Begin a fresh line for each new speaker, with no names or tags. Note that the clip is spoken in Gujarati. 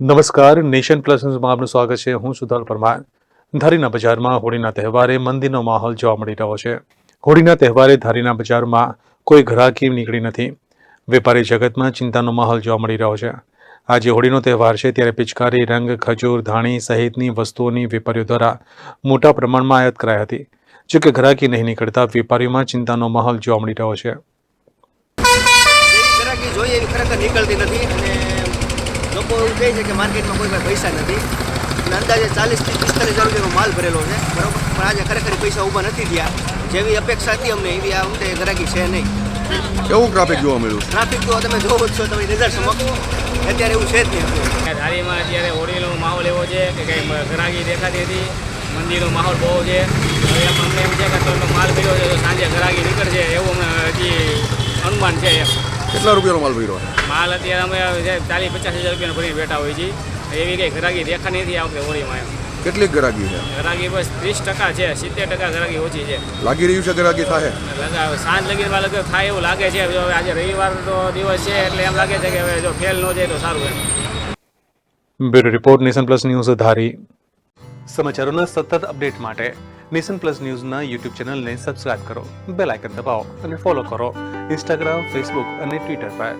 નમસ્કાર, નેશન પ્લસ ન્યૂઝમાં આપનું સ્વાગત છે. હું સુધાલ પરમાર. ધારીના બજારમાં હોળીના તહેવારે મંદીનો માહોલ જોવા મળી રહ્યો છે. હોળીના તહેવારે ધારીના બજારમાં કોઈ ઘરાકી નીકળી નથી. વેપારી જગતમાં ચિંતાનો માહોલ જોવા મળી રહ્યો છે. આજે હોળીનો તહેવાર છે ત્યારે પિચકારી, રંગ, ખજૂર, ધાણી સહિતની વસ્તુઓની વેપારીઓ દ્વારા મોટા પ્રમાણમાં આયાત કરાઈ હતી. જોકે ઘરાકી નહીં નીકળતા વેપારીઓમાં ચિંતાનો માહોલ જોવા મળી રહ્યો છે.
ગ્રાહકી જોઈએ એવી ખરેખર નીકળતી નથી અને લોકો એવું કહે છે કે માર્કેટમાં કોઈ પાસે પૈસા નથી અને અંદાજે 40-થી 45 હજાર રૂપિયાનો માલ ભરેલો છે, બરાબર. પણ આજે ખરેખર પૈસા ઊભા નથી થયા. જેવી અપેક્ષા હતી અમને એવી આ વખતે ગ્રાહકી છે નહીં.
કેવું ટ્રાફિક જોવા મળ્યું?
ટ્રાફિક તો તમે જોવો જ છો તમારી નજર સમક્ષ, અત્યારે એવું છે જ નહીં.
ધારીમાં અત્યારે હોળીનો માહોલ એવો છે કે કંઈ ગ્રાહકી દેખાતી હતી. મંદિરનો માહોલ બહુ છે. હવે અમને એમ છે કે તો માલ ભર્યો છે તો સાંજે ગ્રાહકી નીકળશે એવું અમને હજી અનુમાન છે.
કેટલા રૂપિયાનો માલ ભર્યો?
માલ અત્યારે અમે 40-50 હજાર રૂપિયાનો ભરીને બેઠા હોઈએ છીએ. એવી કંઈ ગ્રાહકી દેખાતી નથી આ વખતે હોળીમાં.
કેટલી ગ્રાહકી છે?
ગ્રાહકી બસ 30% છે, 70% ગ્રાહકી ઓછી છે.
લાગી રહ્યું છે ગ્રાહકી થાય?
સાંજ લગીનમાં લગભગ થાય એવું લાગે છે. જો આજે રવિવારનો દિવસ છે એટલે એમ લાગે છે કે હવે જો ફેલ ન જાય તો સારું એમ.
Bureau report, nation plus news Dhari. સમાચારોના સતત અપડેટ માટે નેશન પ્લસ ન્યૂઝના યુટ્યુબ ચેનલને સબસ્ક્રાઇબ કરો, બેલ આઇકન દબાવો અને ફોલો કરો ઇન્સ્ટાગ્રામ, ફેસબુક અને ટ્વિટર પર.